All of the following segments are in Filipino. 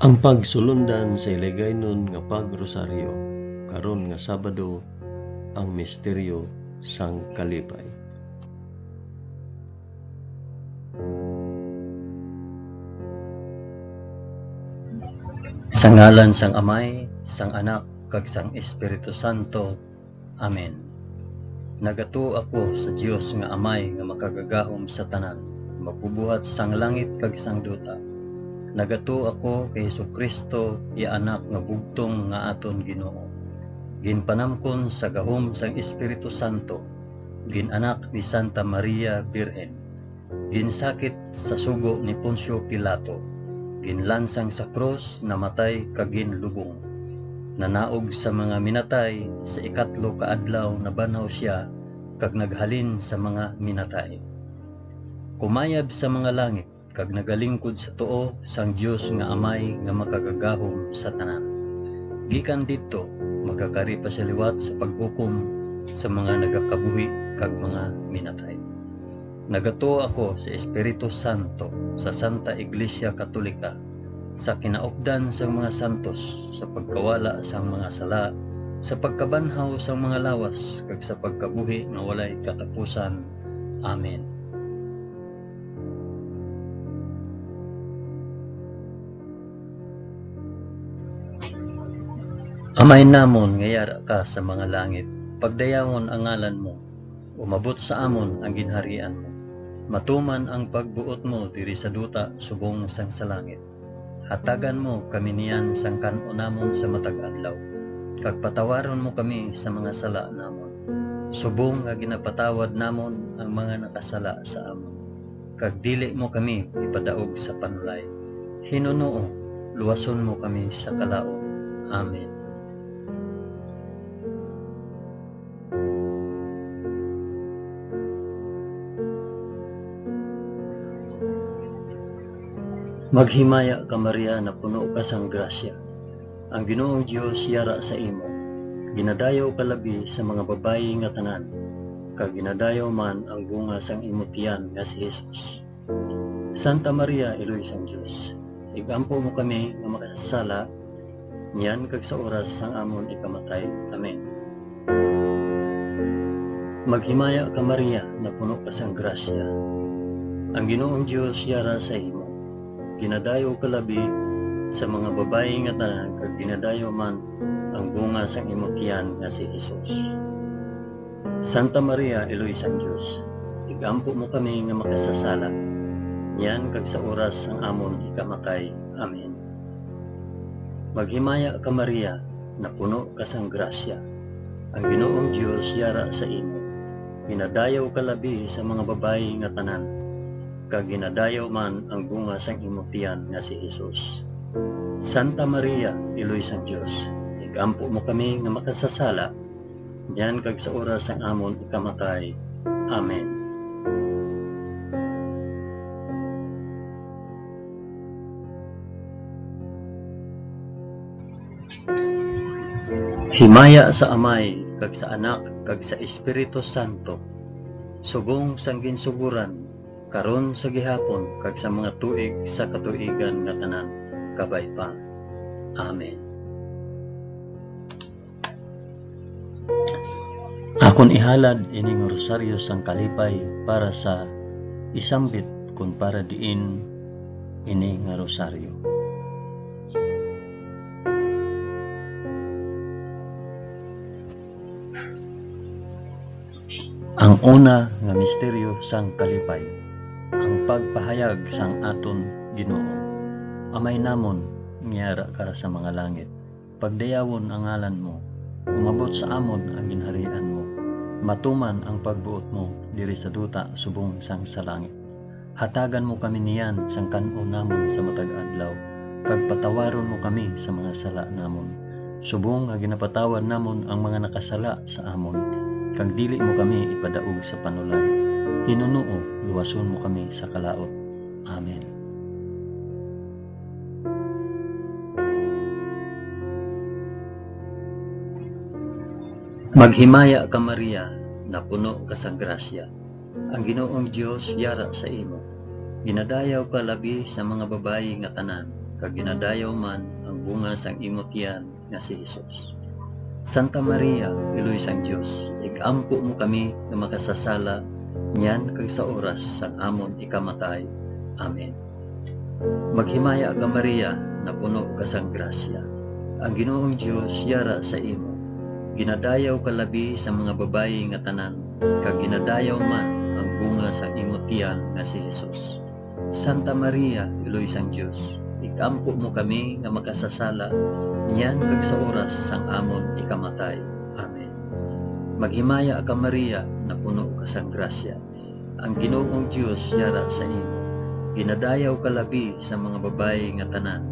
Ang pagsulundan sa iligaynon nga pagrosaryo karon nga Sabado ang misteryo sang kalipay. Sa ngalan sang Amay, sang Anak, kag sang Espiritu Santo. Amen. Nagato ako sa Dios nga Amay nga makagagahom sa tanan, mapubuhat sang langit kag sang duta. Nagato ako kay Jesucristo, ya anak nga bugtong nga aton Ginoo. Ginpanamkon sa gahom sang Espiritu Santo, ginanak ni Santa Maria Birhen. Ginsakit sa sugo ni Poncio Pilato, ginlansang sa krus, namatay kag ginlubong. Nanaog sa mga minatay, sa ikatlo ka adlaw nabanaw siya kag naghalin sa mga minatay. Kumayab sa mga langit kag nagalingkod sa tuo sang Dios nga Amay nga makagagahom sa tanan. Gikan didto makakari pa sa liwat sa paghukom sa mga nagakabuhi kag mga minatay. Nagato ako sa Espiritu Santo, sa Santa Iglesia Katolika, sa kinaupdan sang mga santos, sa pagkawala sang mga sala, sa pagkabanhaw sang mga lawas, kag sa pagkabuhi nga walay katapusan. Amen. Amay namon nga yara ka sa mga langit, pagdayawon ang ngalan mo, umabot sa amon ang ginharian mo. Matuman ang pagbuot mo diri sa duta subong sang sa langit. Hatagan mo kami niyan sang kan-o namon sa matag adlaw. Kag patawaron mo kami sa mga sala namon, subong nga ginapatawad namon ang mga nakasala sa amon. Kag dili mo kami ipadaog sa panulay. Hinunoo, luwason mo kami sa kalaot. Amen. Maghimaya ka Maria na puno ka sang grasya. Ang Ginoong Dios yara sa imo. Ginadayaw ka labi sa mga babayi nga tanan, kag ginadayaw man ang bunga sang imo tiyan nga si Jesus. Santa Maria, Iloy sang Dios, igampo mo kami nga makasasala, niyan kag sa oras sang amon ikamatay. Amen. Maghimaya ka Maria na puno ka sang grasya. Ang Ginoong Dios yara sa imo. Ginadayo ka labi sa mga babayi nga tanan, kag ginadayo man ang bunga sang imo tiyan nga si Jesus. Santa Maria, Iloy sang Dios, igampo mo kami nga makasasala, yan kag sa oras sang amon ikamatay. Amen. Maghimaya ka Maria na puno ka sang grasya. Ang Ginoong Dios yara sa imo. Ginadayo ka labi sa mga babayi nga tanan, kag ginadayaw man ang bunga sang imo tiyan nga si Jesus. Santa Maria, Iloy sang Dios, igampo mo kami nga makasasala, yan kag sa oras sang amon ikamatay. Amen. Himaya sa Amay, kag sa Anak, kag sa Espiritu Santo, subong sang ginsuguran, karon sa gihapon kag sa mga tuig sa katuigan nga tanan, kabay pa. Amen. Akon ihalad ining rosaryo sang kalipay para sa isambit kun para diin ini nga rosaryo. Ang una nga misteryo sang kalipay, ang pagpahayag sang aton Ginoo. Amay namon, ngiyara ka sa mga langit, pagdayawon ang ngalan mo, umabot sa amon ang ginharian mo, matuman ang pagbuot mo diri sa duta subong sang sa langit. Hatagan mo kami niyan sang kan-o namon sa matag adlaw, kag patawaron mo kami sa mga sala namon, subong nga ginapatawad namon ang mga nakasala sa amon, kag dili mo kami ipadaog sa panulay. Hinunoo, luwason mo kami sa kalaot. Amen. Maghimaya ka Maria na puno ka sang grasya. Ang Ginoong Dios yara sa imo. Ginadayaw ka labi sa mga babayi nga tanan, kag ginadayaw man ang bunga sang imong tiyan nga si Hesus. Santa Maria, Iloy sang Dios, igampo mo kami nga makasasala niyan kag sa oras sang amon ikamatay. Amen. Maghimaya ka Maria, na puno ka sang grasya. Ang Ginoong Dios yara sa imo. Ginadayaw ka labi sa mga babayi nga tanan, kag ginadayaw man ang bunga sa imo tiyan nga si Hesus. Santa Maria, Iloy sang Dios, igampo mo kami nga makasasala niyan kag sa oras sang amon ikamatay. Amen. Maghimaya ka Maria, na puno ka sang grasya. Ang Ginoong Dios yara sa imo. Ginadayaw ka labi sa mga babayi nga tanan,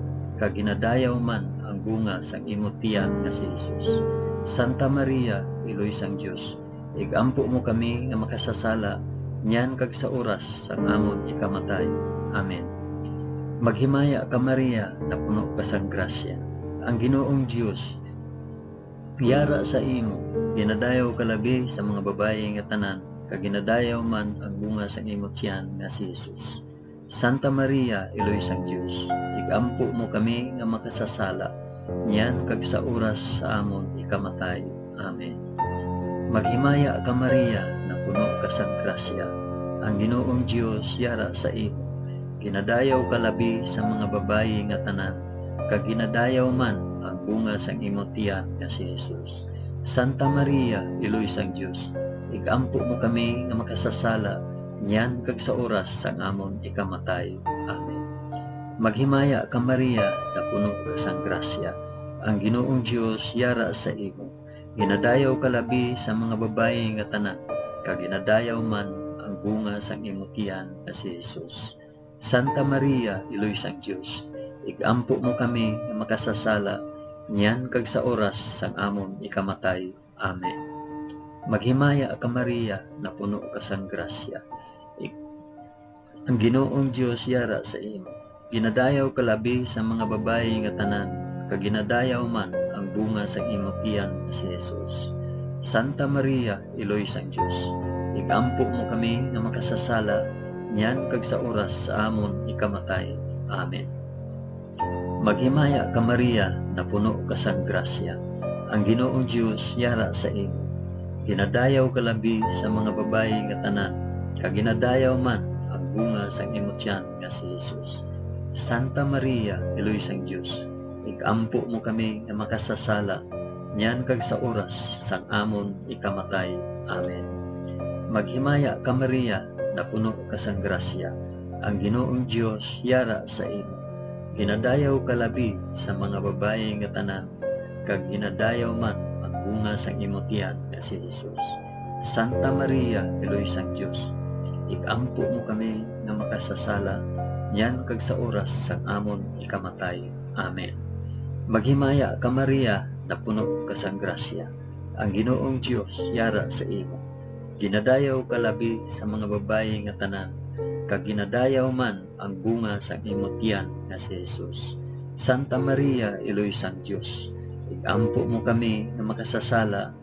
kag ginadayaw man ang bunga sang imo tiyan nga si Hesus. Santa Maria, Iloy sang Dios, igampo mo kami nga makasasala niyan kag sa oras sang amon ikamatay. Amen. Maghimaya ka Maria, na puno ka sang grasya. Ang Ginoong Dios yara sa imo. Ginadayaw ka labi sa mga babayi nga tanan, kag ginadayaw man ang bunga sang imo tiyan nga si Hesus. Santa Maria, Iloy sang Dios, igampo mo kami nga makasasala niyan kag sa oras sa amon ikamatay. Amen. Maghimaya ka Maria, na puno ka sang grasya. Ang Ginoong Dios yara sa imo. Ginadayaw ka labi sa mga babayi nga tanan, kag ginadayaw man ang bunga sang imo tiyan nga si Hesus. Santa Maria, Iloy sang Dios, igampo mo kami nga makasasala niyan kag sa oras sang amon ikamatay. Amen. Maghimaya ka Maria, na puno ka sang grasya. Ang Ginoong Dios yara sa imo. Ginadayaw ka labi sa mga babayi nga tanan, kag ginadayaw man ang bunga sang imo tiyan nga si Hesus. Santa Maria, Iloy sang Dios, igampo mo kami nga makasasala niyan kag sa oras sang amon ikamatay. Amen. Maghimaya ka Maria, na puno ka sang grasya. Ang Ginoong Dios yara sa imo. Ginadayaw ka labi sa mga babayi nga tanan, kag ginadayaw man ang bunga sang imo tiyan si Hesus. Santa Maria, Iloy sang Dios, igampo mo kami nga makasasala niyan kag sa oras sa amon ikamatay. Amen. Maghimaya ka Maria, na puno ka sang grasya. Ang Ginoong Dios yara sa imo. Ginadayaw ka labi sa mga babayi nga tanan, kag ginadayaw man ang bunga sang imo tiyan nga si Hesus. Santa Maria, Iloy sang Dios, igampo mo kami nga makasasala niyan kag sa oras sang amon ikamatay. Amen. Maghimaya ka Maria, na puno ka sang grasya. Ang Ginoong Dios yara sa imo. Ginadayaw ka labi sa mga babayi nga tanan, kag ginadayaw man ang bunga sang imo tiyan nga si Hesus. Santa Maria, Iloy sang Dios, igampo mo kami nga makasasala niyan kag sa oras sang amon ikamatay. Amen. Maghimaya ka Maria, na puno ka sang grasya. Ang Ginoong Dios yara sa imo. Ginadayaw ka labi sa mga babayi nga tanan, kag ginadayaw man ang bunga sang imo tiyan nga si Hesus. Santa Maria, Iloy sang Dios, igampo mo kami nga makasasala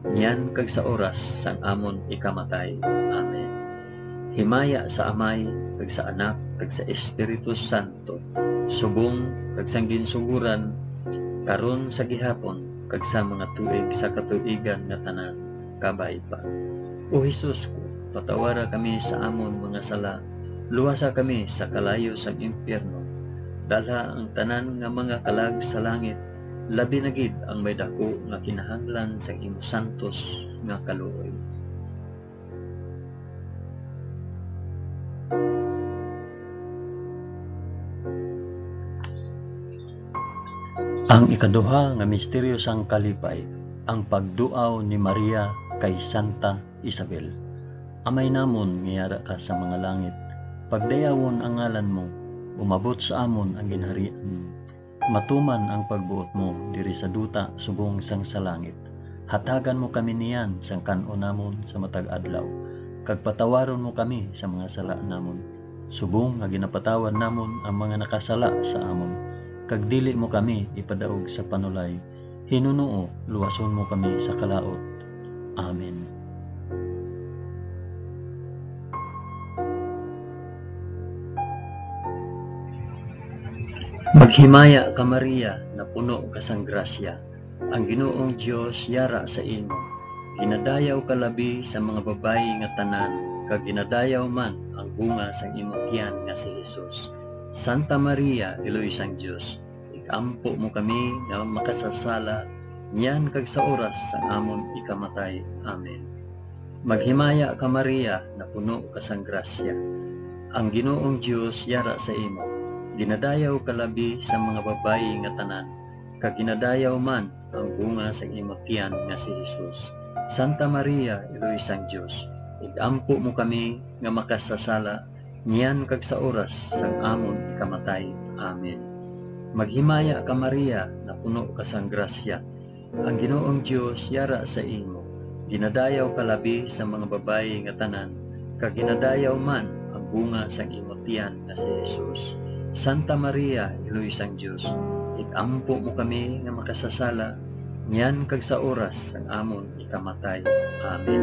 niyan kag sa oras sang amon ikamatay. Amen. Himaya sa Amay, kag sa Anak, kag sa Espiritu Santo, subong kag sang ginsuguran, karon sa gihapon, kag sa mga tuig sa katuigan nga tanan, kabay pa. O Hesus ko, patawara kami sa amon mga sala, luwasa kami sa kalayo sang impyerno, dalha ang tanan nga mga kalag sa langit, labi na gid ang may dako nga kinahanglan sang imo santos nga kaluoy. Ang ikaduha nga misteryo sang kalipay, ang pagduaw ni Maria kay Santa Isabel. Amay namon ngiyara ka sa mga langit, pagdayawon ang ngalan mo, umabot sa amon ang ginharian mo. Matuman ang pagbuot mo diri sa duta subong sang sa langit. Hatagan mo kami niyan sang kan-o namon sa matag adlaw, kag patawaron mo kami sa mga sala namon, subong nga ginapatawad namon ang mga nakasala sa amon. Kag dili mo kami ipadaog sa panulay, hinunuo luwason mo kami sa kalaot. Amen. Maghimaya ka Maria, na puno ka sang grasya, ang Ginoong Dios yara sa imo. Ginadayaw ka labi sa mga babayi nga tanan, kag ginadayaw man ang bunga sang imong tiyan nga si Jesus. Santa Maria, Iloy sang Dios, ikampo mo kami nga makasasala, niyan kag sa oras sang amon ikamatay. Amen. Maghimaya ka Maria, na puno ka sang grasya, ang Ginoong Dios yara sa imo. Ginadayaw ka labi sa mga babayi nga tanan, kag ginadayaw man ang bunga sa imong tiyan nga si Jesus. Santa Maria, Iloy sang Dios, igampo mo kami nga makasasala, niyan kag sa oras sang amon ikamatay. Amen. Maghimaya ka Maria, na puno ka sang grasya, ang Ginoong Dios yara sa imo. Ginadayaw ka labi sa mga babayi nga tanan, kag ginadayaw man ang bunga sang imong tiyan nga si Jesus. Santa Maria, Iloy sang Dios, igampo mo kami nga makasasala, niyan kag sa oras sang amon ikamatay. Amen.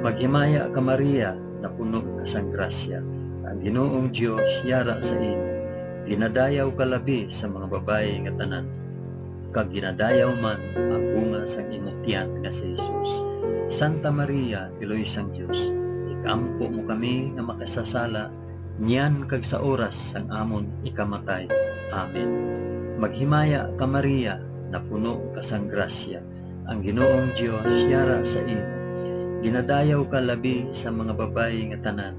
Maghimaya ka Maria, na puno ka sang grasya, ang Ginoong Dios yara sa imo. Ginadayaw ka labi sa mga babayi nga tanan, kag ginadayaw man ang bunga sang imong tiyan nga si Jesus. Santa Maria, Iloy sang Dios, igampo mo kami nga makasasala, niyan kag sa oras sang amon ikamatay. Amen. Maghimaya ka Maria, na puno ka sang grasya, ang Ginoong Dios yara sa imo. Ginadayaw ka labi sa mga babayi nga tanan,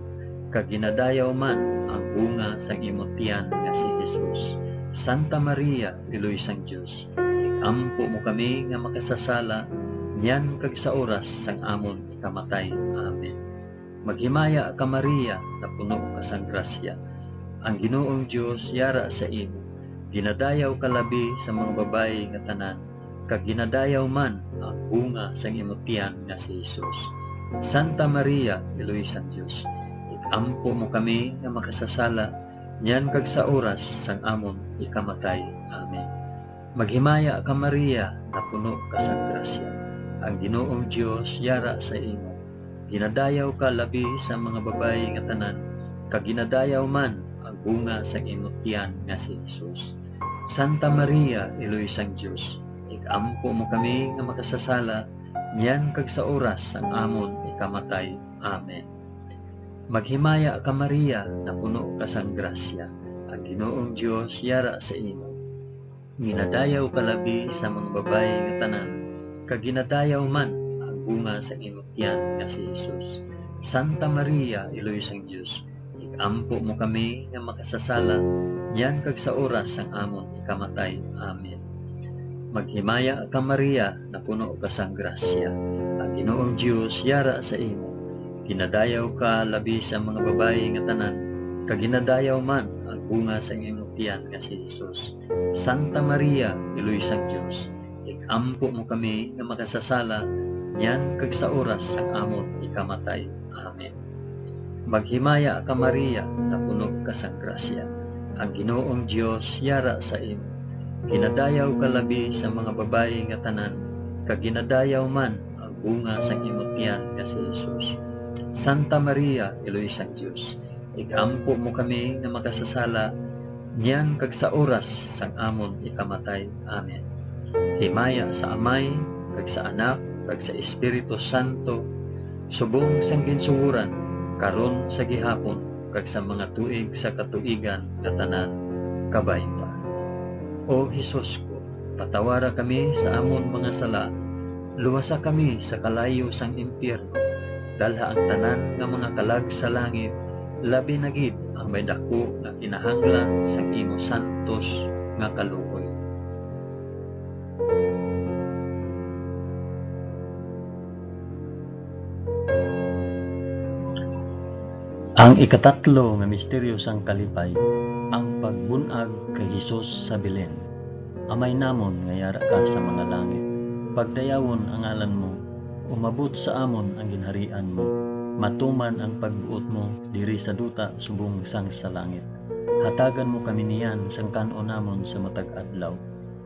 kag ginadayaw man ang bunga sang imong tiyan nga si Jesus. Santa Maria, Iloy sang Dios, igampo mo kami nga makasasala, niyan kag sa oras sang amon ikamatay. Amen. Maghimaya ka Maria, na puno ka sang grasya, ang Ginoong Dios yara sa imo. Ginadayaw ka labi sa mga babayi nga tanan, kag ginadayaw man ang bunga sang imong tiyan nga si Jesus. Santa Maria, Iloy sang Dios, igampo mo kami nga makasasala, niyan kag sa oras sang amon ikamatay. Amen. Maghimaya ka Maria, na puno ka sang grasya, ang Ginoong Dios yara sa imo. Ginadayaw ka labi sa mga babayi nga tanan, kag ginadayaw man ang bunga sang imong tiyan nga si Jesus. Santa Maria, Iloy sang Dios, igampo mo kami nga makasasala, niyan kag sa oras sang amon ikamatay. Amen. Maghimaya ka Maria, na puno ka sang grasya, ang Ginoong Dios yara sa imo. Ginadayaw ka labi sa mga babayi nga tanan, kag ginadayaw man bunga sa imong tiyan nga si Jesus. Santa Maria, Iloy sang Dios, igampo mo kami nga makasasala, niyan kag sa oras sang amon ikamatay. Amen. Maghimaya ka Maria, na puno ka sang grasya, ang Ginoong Dios yara sa imo. Ginadayaw ka labi sa mga babayi nga tanan, kag ginadayaw man ang bunga sa imong tiyan nga si Jesus. Santa Maria, Iloy sang Dios, igampo mo kami nga makasasala, niyan kag sa oras sang amon ikamatay. Amen. Maghimaya ka Maria, na puno ka sang grasya, ang Ginoong Dios yara sa imo. Ginadayaw ka labi sa mga babayi nga tanan, kag ginadayaw man ang bunga sang imong tiyan nga si Jesus. Santa Maria, Iloy sang Dios, igampo mo kami nga makasasala, niyan kag sa oras sang amon ikamatay. Amen. Himaya sa Amay, kag sa Anak, kag sa Espiritu Santo, subong sang ginsuhuran, karon sa gihapon, kag sa mga tuig sa katuigan nga tanan, kabay pa. O Hesus ko, patawara kami sa amon mga sala, luwasa kami sa kalayo sang impyerno, dalha ang tanan nga mga kalag sa langit, labi na gid ang may dako nga kinahanglan sang imo santos nga kaluoy. Ang ikatatlo nga misteryo sang kalipay, ang pagbunag kay Hesus sa Belen. Amay namon nga yara ka sa mga langit, pagdayawon ang ngalan mo, umabot sa amon ang ginharian mo, matuman ang pagbuot mo diri sa duta subong sang sa langit. Hatagan mo kami niyan sang kanon namon sa matag adlaw,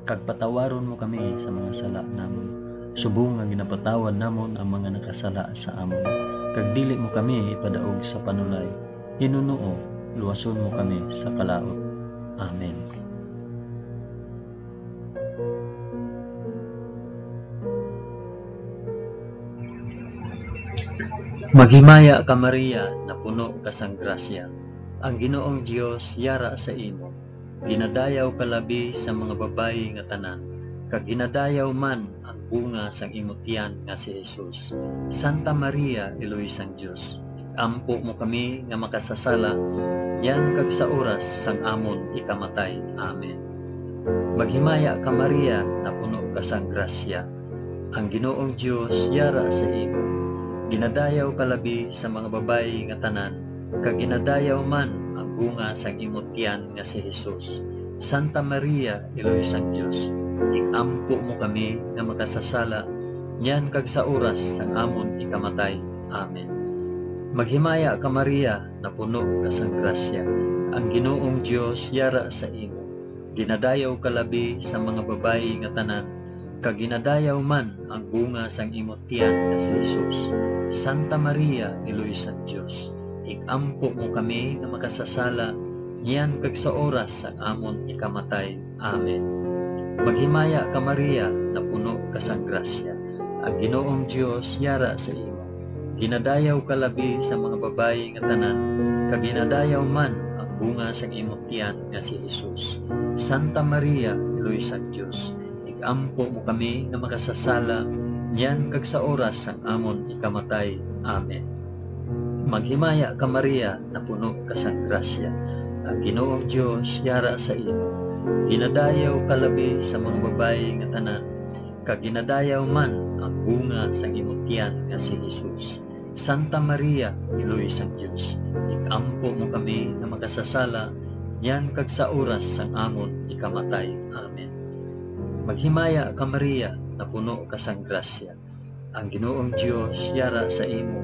kag patawaron mo kami sa mga sala namon, subong nga ginapatawad namon ang mga nakasala sa amon. Kag dili mo kami ipadaog sa panulay, Hinunuo, luwason mo kami sa kalaot. Amen. Maghimaya ka Maria, na puno ka sang grasya. Ang Ginoong Dios yara sa imo. Ginadayaw ka labi sa mga babayi nga tanan, kag ginadayaw man ang bunga sang imong tiyan nga si Jesus. Santa Maria, Eloy sang Dios, ampo mo kami nga makasasala, yan kag sa oras sang amon ikamatay. Amen. Maghimaya ka Maria, na puno ka sang grasya. Ang Ginoong Dios yara sa imo. Ginadayaw ka labi sa mga babayi nga tanan, kag ginadayaw man ang bunga sang imong tiyan nga si Jesus. Santa Maria, Eloy sang Dios, ikampo mo kami nga makasasala, yan kag sa oras sang amon ikamatay. Amen. Maghimaya ka Maria, na puno ka sang grasya. Ang Ginoong Dios yara sa imo. Ginadayaw ka labi sa mga babayi nga tanan, kag ginadayaw man ang bunga sang imong tiyan nga si Jesus. Santa Maria, Eloy sang Dios, ikampo mo kami nga makasasala, yan kag sa oras sang amon ikamatay. Amen. Maghimaya ka Maria, na puno ka sang grasya. Ang Ginoong Dios yara sa imo. Ginadayaw ka labi sa mga babayi nga tanan, kag ginadayaw man ang bunga sang imong tiyan nga si Jesus. Santa Maria, Eloy sang Dios, ikampo mo kami nga makasasala, yan kag sa oras sang amon ikamatay. Amen. Maghimaya ka Maria, na puno ka sang grasya. Ang Ginoong Dios yara sa imo. Ginadayaw ka labi sa mga babayi nga tanan, kag ginadayaw man ang bunga sang imong tiyan nga si Jesus. Santa Maria, Eloy sang Dios, ikampo mo kami nga makasasala, yan kag sa oras sang amon ikamatay. Amen. Maghimaya ka Maria, na puno ka sang grasya. Ang Ginoong Dios yara sa imo.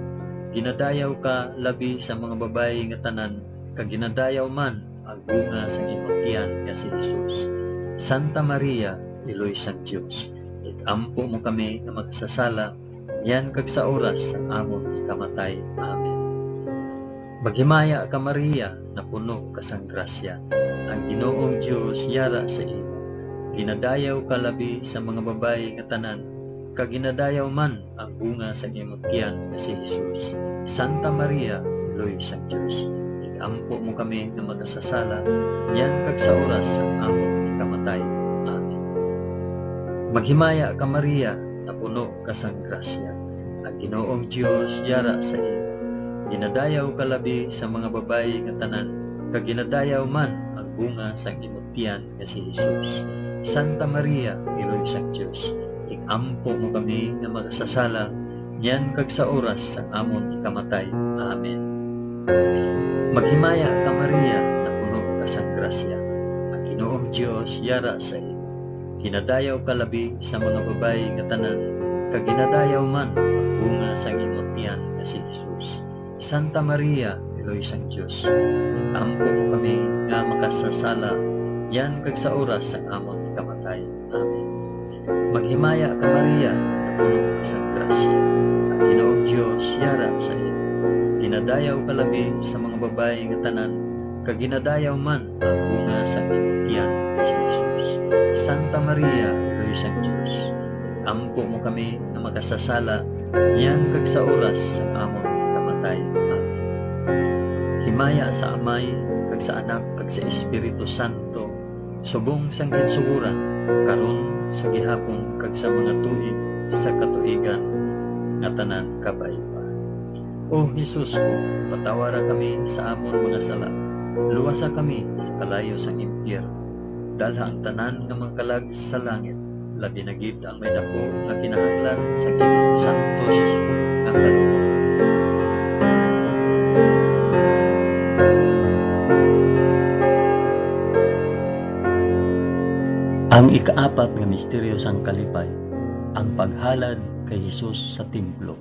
Ginadayaw ka labi sa mga babayi nga tanan, kag ginadayaw man ang bunga sang imong tiyan nga si Jesus. Santa Maria, Eloy sang Dios, ikampo mo kami nga makasasala, yan kag sa oras sang amon ikamatay. Amen. Maghimaya ka Maria, na puno ka sang grasya. Ang Ginoong Dios yara sa imo. Ginadayaw ka labi sa mga babayi nga tanan, kag ginadayaw man ang bunga sang imong tiyan nga si Jesus. Santa Maria, Eloy sang Dios, ikampo mo kami nga makasasala, yan kag sa oras sang amon ikamatay. Amen. Maghimaya ka Maria, na puno ka sang grasya. Ang Ginoong Dios yara sa imo. Ginadayaw ka labi sa mga babayi nga tanan, kag ginadayaw man ang bunga sang imong tiyan nga si Jesus. Santa Maria, Eloy sang Dios, ikampo mo kami nga makasasala, yan kag sa oras sang amon ikamatay. Amen. Maghimaya ka Maria, na puno ka sang grasya. Ang Ginoong Dios yara sa imo. Ginadayaw ka labi sa mga babayi nga tanan, kag ginadayaw man ang bunga sang imong tiyan nga si Jesus. Santa Maria, Eloy sang Dios, ikampo mo kami nga makasasala, yan kag sa oras sang amon ikamatay. Amen. Maghimaya ka Maria, na puno ka sang grasya. Ang Ginoong Dios yara sa imo. Ginadayaw ka labi sa mga babayi nga tanan, kag ginadayaw man ang bunga sang imong tiyan nga si Jesus. Santa Maria, Eloy sang Dios, ikampo mo kami nga makasasala, yan kag sa oras sang amon ikamatay. Amen. Himaya sa Amay, kag sa Anak, kag sa Espiritu Santo, subong sang ginsuguran, karon sa gihapon kag sa mga tuig sa katuigan nga tanan kabay-pa. O Jesus ko, patawara kami sa amon mga sala, luwasa kami sa kalayo sang impyerno, dalha ang tanan nga mga kalag sa langit, labi na gid ang may dako nga kinahanglan sa imong santos nga kaloob. Ang ikaapat nga misteryo sang kalipay, ang paghalad kay Jesus sa templo.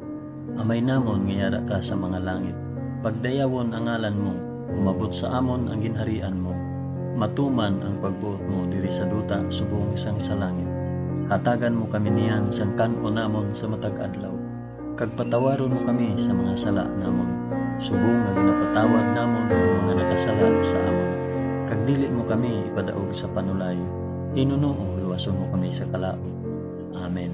Amay namon nga yara ka sa mga langit, pagdayawon ang ngalan mo, umabot sa amon ang ginharian mo, matuman ang pagbuot mo diri sa duta subong sang sa langit. Hatagan mo kami niyan sang kan-o namon sa matag adlaw, kag patawaron mo kami sa mga sala namon, subong nga ginapatawad namon ang mga nakasala sa amon. Kag dili mo kami ipadaog sa panulay, Hinunoo, luwason mo kami sa kalaot. Amen.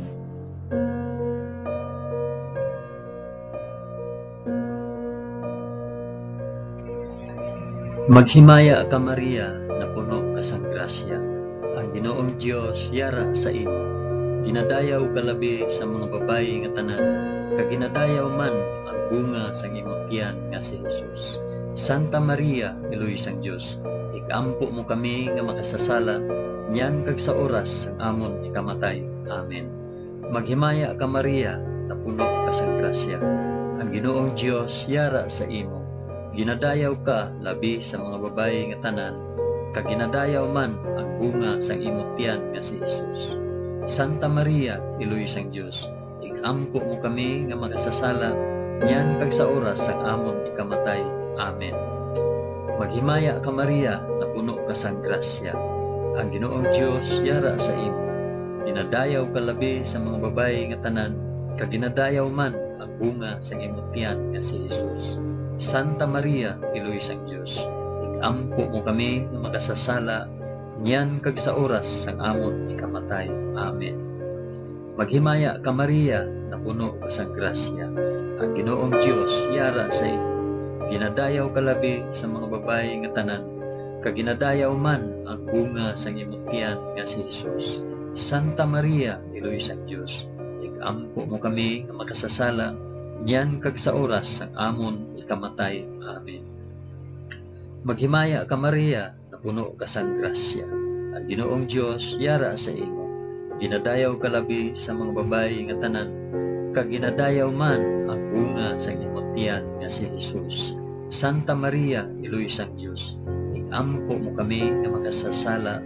Maghimaya ka Maria, na puno ka sang grasya. Ang Ginoong Dios yara sa imo. Ginadayaw ka labi sa mga babayi nga tanan, kag ginadayaw man ang bunga sang imong tiyan nga si Jesus. Santa Maria, Iloy sang Dios, ikampo mo kami nga makasasala, niyan kag sa oras sang amon ikamatay. Amen. Maghimaya ka Maria, na puno ka sang grasya. Ang Ginoong Dios yara sa imo. Ginadayaw ka labi sa mga babayi nga tanan, kag ginadayaw man ang bunga sang imong tiyan nga si Jesus. Santa Maria, Iloy sang Dios, ikampo mo kami nga makasasala, niyan kag sa oras sang amon ikamatay. Amen. Maghimaya ka Maria, na puno ka sang grasya. Ang Ginoong Dios yara sa imo. Ginadayaw ka labi sa mga babayi nga tanan, kag ginadayaw man ang bunga sang imong tiyan nga si Jesus. Santa Maria, Iloy sang Dios, ikampo mo kami nga makasasala, niyan kag sa oras sang amon ikamatay. Amen. Maghimaya ka Maria, na puno ka sang grasya. Ang Ginoong Dios yara sa imo. Ginadayaw ka labi sa mga babayi nga tanan, kag ginadayaw man ang bunga sang imong tiyan nga si Jesus. Santa Maria, Iloy sang Dios, ikampo mo kami nga makasasala, niyan kag sa oras sang amon ikamatay. Amen. Maghimaya ka Maria, na puno ka sang grasya. Ang Ginoong Dios yara sa imo. Ginadayaw ka labi sa mga babayi nga tanan, kag ginadayaw man ang bunga sang imong tiyan nga si Jesus. Santa Maria, Iloy sang Dios, ikampo mo kami nga makasasala,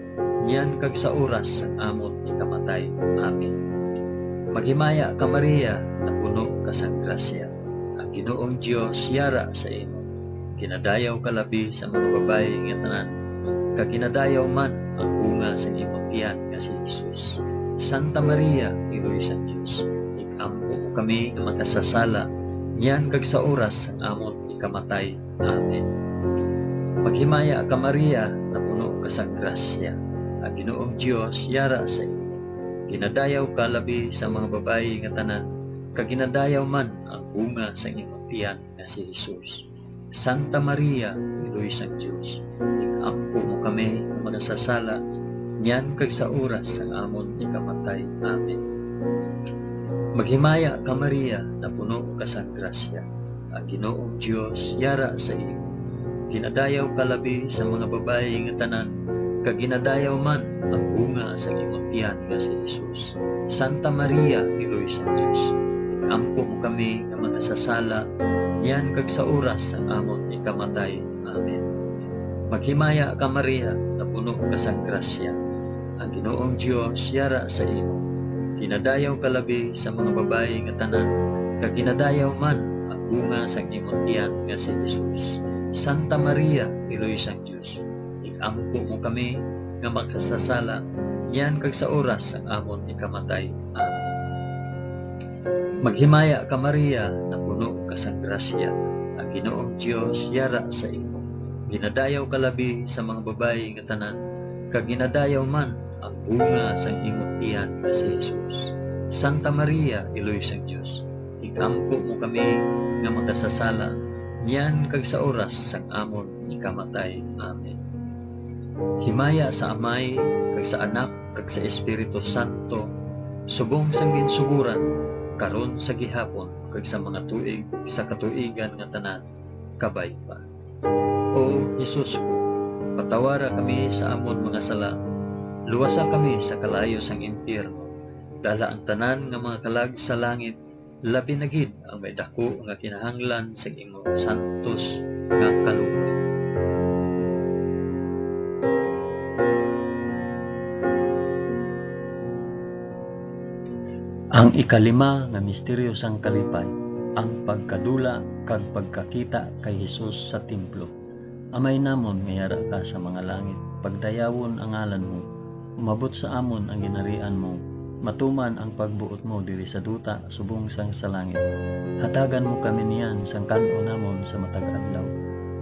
niyan kag sa oras sang amon ikamatay. Amen. Maghimaya ka Maria, na puno ka sang grasya. Ang Ginoong Dios yara sa imo. Ginadayaw ka labi sa mga babayi nga tanan, kag ginadayaw man ang bunga sang imong tiyan nga si Jesus. Santa Maria, Iloy sang Dios, ikampo mo kami nga makasasala, niyan kag sa oras sang amon ikamatay. Amen. Maghimaya ka Maria, na puno ka sang grasya. Ang Ginoong Dios yara sa imo. Ginadayaw ka labi sa mga babayi nga tanan, kag ginadayaw man ang bunga sang imong tiyan nga si Jesus. Santa Maria, Iloy sang Dios, ikampo mo kami nga makasasala, niyan kag sa oras sang amon ikamatay. Amen. Maghimaya ka Maria, na puno ka sang grasya. Ang Ginoong Dios yara sa imo. Ginadayaw ka labi sa mga babayi nga tanan, kag ginadayaw man ang bunga sa imong tiyan nga si Jesus. Santa Maria, Iloy sang Dios, ikampo mo kami nga makasasala, niyan kag sa oras sang amon ikamatay. Amen. Maghimaya ka Maria, na puno ka sang grasya. Ang Ginoong Dios yara sa imo. Ginadayaw ka labi sa mga babayi nga tanan, kag ginadayaw man ang bunga sang imong tiyan nga si Jesus. Santa Maria, Iloy sang Dios, ikampo mo kami nga makasasala, niyan kag sa oras sang amon ikamatay. Amen. Maghimaya ka Maria, na puno ka sang grasya. Ang Ginoong Dios yara sa imo. Ginadayaw ka labi sa mga babayi nga tanan, kag ginadayaw man ang bunga sang imong tiyan nga si Jesus. Santa Maria, Iloy sang Dios, ikampo mo kami nga makasasala, niyan kag sa oras sang amon ikamatay. Amen. Himaya sa Amay, kag sa Anak, kag sa Espiritu Santo, subong sang ginsuguran, karon sa gihapon, kag sa mga tuig sa katuigan nga tanan, kabay pa. O Jesus ko, patawara kami sa amon mga sala, luwasa kami sa kalayo sang impyerno, dala ang tanan nga mga kalag sa langit, labi na gid ang may dako nga kinahanglan sa imong santos nga kalugod. Ang ikalima nga misteryo sang kalipay, ang pagkadula kag pagkakita kay Hesus sa templo. Amay namon nga yara ka sa mga langit, pagdayawon ang ngalan mo, umabot sa amon ang ginarian mo, matuman ang pagbuot mo diri sa duta subong sang sa langit. Hatagan mo kami niyan sang kan-o namon sa matag adlaw,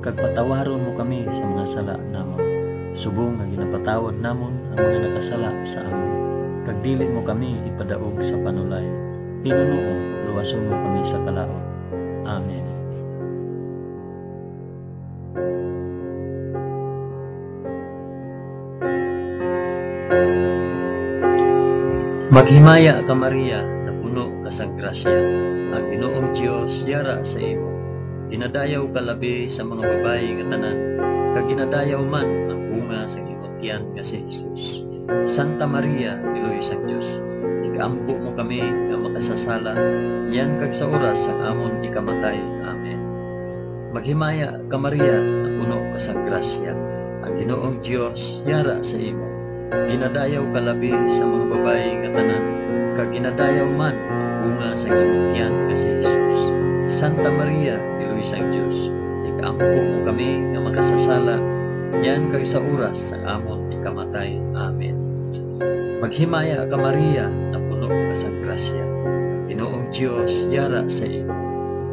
kag patawaron mo kami sa mga sala namon, subong nga ginapatawad namon ang mga nakasala sa amon. Kag dili mo kami ipadaog sa panulay, Hinunoo, luwason mo kami sa kalaot. Amen. Maghimaya ka Maria, na puno ka sang grasya, ang Ginoong Dios yara sa imo. Dinadayaw ka labi sa mga babayi nga tanan, kag ginadayaw man ang bunga sa imong tiyan nga si Jesus. Santa Maria, Iloy sang Dios, igampo mo kami nga makasasala, yan kag sa oras ang amon ikamatay. Amen. Maghimaya ka Maria, na puno ka sang grasya, ang Ginoong Dios yara sa imo. Ginadayaw ka labi sa mga babayi nga tanan, kag ginadayaw man ang bunga sa imong tiyan nga si Jesus. Santa Maria, Iloy sang Dios, igampo mo kami nga makasasala, yan kag sa oras sa amon ikamatay. Amen. Maghimaya ka Maria, na puno ka sang grasya, ang Ginoong Dios yara sa imo.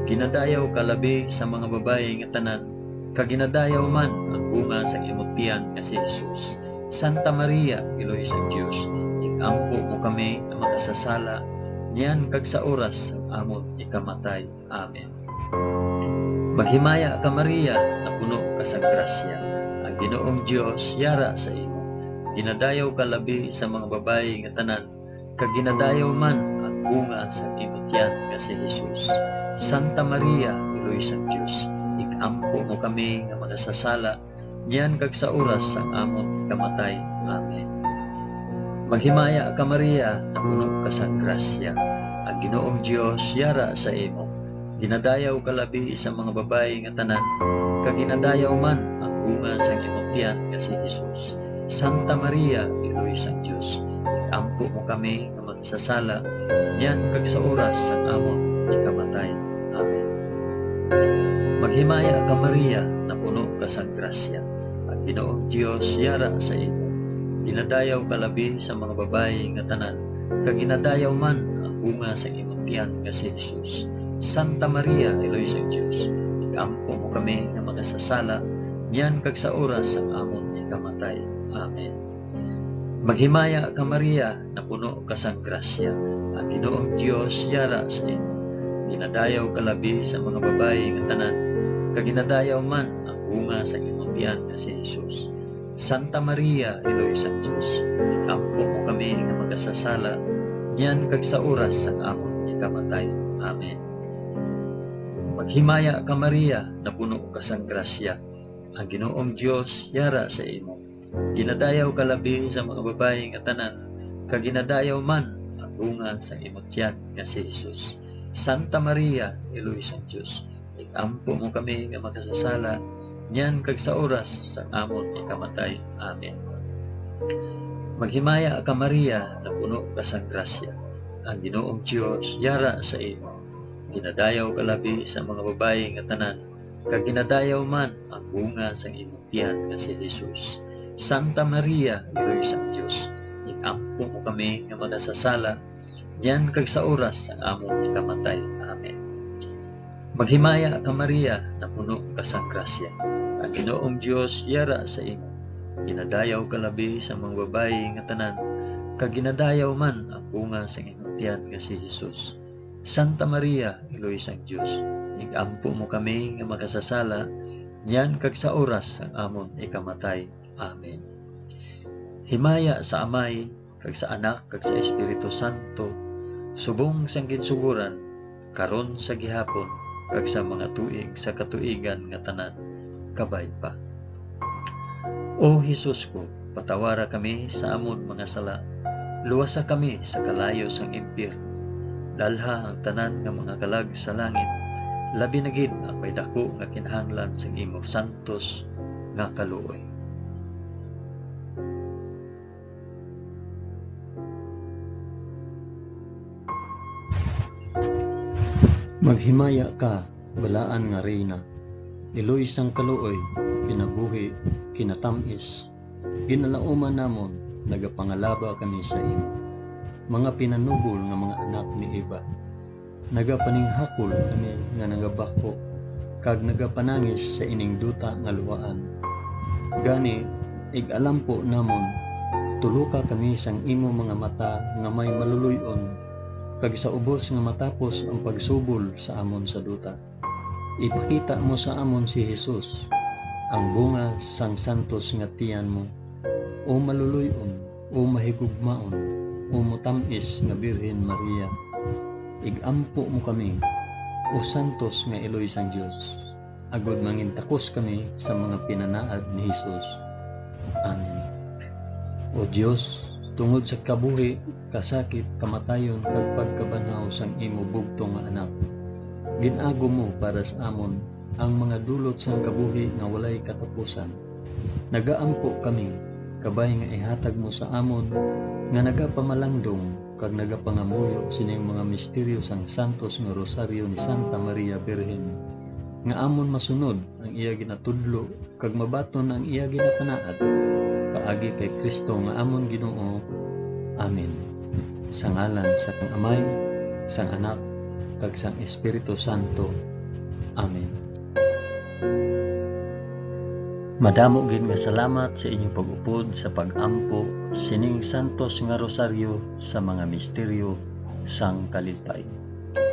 Ginadayaw ka labi sa mga babayi nga tanan, kag ginadayaw man ang bunga sa imong tiyan nga si Jesus. Santa Maria, Iloy sang Dios, igampo mo kami nga makasasala, niyan kag sa oras ang amon ikamatay. Amen. Maghimaya ka Maria, na puno ka sang grasya, ang Ginoong Dios yara sa imo. Ginadayaw ka labi sa mga babayi nga tanan, kag ginadayaw man ang bunga sa imong tiyan nga si Jesus. Santa Maria, Iloy sang Dios, igampo mo kami nga makasasala, niyan kag sa oras ang amon ikamatay. Amen. Maghimaya ka Maria, na puno ka sang grasya, ang Ginoong Dios yara sa imo. Ginadayaw ka labi sa mga babayi nga tanan, kag ginadayaw man ang bunga sa imong tiyan nga si Jesus. Santa Maria, Iloy sang Dios, igampo mo kami nga magsasala, niyan kag sa oras ang amon ikamatay. Amen. Maghimaya ka Maria, na puno ka sang grasya, ang Ginoong Dios yara sa imo. Ginadayaw ka labi sa mga babayi nga tanan, kag ginadayaw man ang bunga sa imong tiyan nga si Jesus. Santa Maria, Iloy sang Dios, igampo mo kami nga makasasala, niyan kag sa oras ang amon ikamatay. Amen. Maghimaya ka Maria, na puno ka sang grasya, ang Ginoong Dios yara sa imo. Ginadayaw ka labi sa mga babayi nga tanan, kag ginadayaw man ang bunga sa imong tiyan nga si Jesus. Santa Maria, Iloy sang Dios, igampo mo kami nga makasasala, niyan kag sa oras ang amon ikamatay. Amen. Maghimaya ka Maria, na puno ka sang grasya, ang Ginoong Dios yara sa imo. Ginadayaw ka labi sa mga babayi nga tanan, kag ginadayaw man ang bunga sa imong tiyan nga si Jesus. Santa Maria, Iloy sang Dios, igampo mo kami nga makasasala, niyan kag sa oras sa amon ikamatay. Amen. Maghimaya ka Maria, na puno ka sang grasya, ang Ginoong Dios yara sa imo. Ginadayaw ka labi sa mga babayi nga tanan, kag ginadayaw man ang bunga sa imong tiyan nga si Jesus. Santa Maria, Iloy sang Dios, igampo mo kami nga makasasala, niyan kag sa oras ang amon ikamatay. Amen. Maghimaya ka Maria, na puno ka sang grasya, ang Ginoong Dios yara sa imo. Ginadayaw ka labi sa mga babayi nga tanan, kag ginadayaw man ang bunga sa imong tiyan nga si Jesus. Santa Maria, Iloy sang Dios, igampo mo kami nga makasasala, niyan kag sa oras ang amon ikamatay. Amen. Himaya sa Amay, kag sa Anak, kag sa Espiritu Santo, subong sang ginsuguran, karon sa gihapon, kag sa mga tuig sa katuigan nga tanan, kabay pa. O Jesus ko, patawara kami sa amon mga sala, luwasa kami sa kalayo sang impyerno, dalha ang tanan nga mga kalag sa langit, labi na gid ang may dako nga kinahanglan sa imo santos nga kaluoy. Maghimaya ka, balaan nga reyna, iloy sang kaluoy, kinabuhi, kinatamis, ginalauman namon, nagapangalaba kami sa imo. Mga pinanubol nga mga anak ni Eva, nagapaninghakol kami nga nagabako, kag nagapanangis sa ining duta nga luwaan. Gani, ig-alampo namon, tuluka kami sang imo mga mata nga may maluluyon, kag sa ubos nga matapos ang pagsubol sa amon sa duta. Ipakita mo sa amon si Jesus, ang bunga sang santos nga tiyan mo, o maluluyon o mahigugmaon, o mutamis nga Birhen Maria, igampo mo kami, o santos nga Eloy sang Dios, agod mangintakos kami sa mga pinanaad ni Hesus. Amen. O Dios, tungod sa kabuhi, kasakit, kamatayon, kag pagkabanhaw sang imo bugtong nga anak, ginago mo para sa amon ang mga dulot sang kabuhi nga walay katapusan. Nagaampo kami, kabay nga ihatag mo sa amon nga nagapamalandong kag nagapangamuyo sining mga misteryo sang santos nga rosaryo ni Santa Maria Birhen, nga amon masunod ang iya ginatudlo kag mabaton ang iya ginapanaad, paagi kay Kristo nga amon Ginoo. Amen. Sa ngalan sang Amay, sang Anak, kag sang Espiritu Santo. Amen. Madamo gid nga salamat sa inyong pag-upod sa pag-ampo sining santos nga rosaryo sa mga misteryo sang kalipay.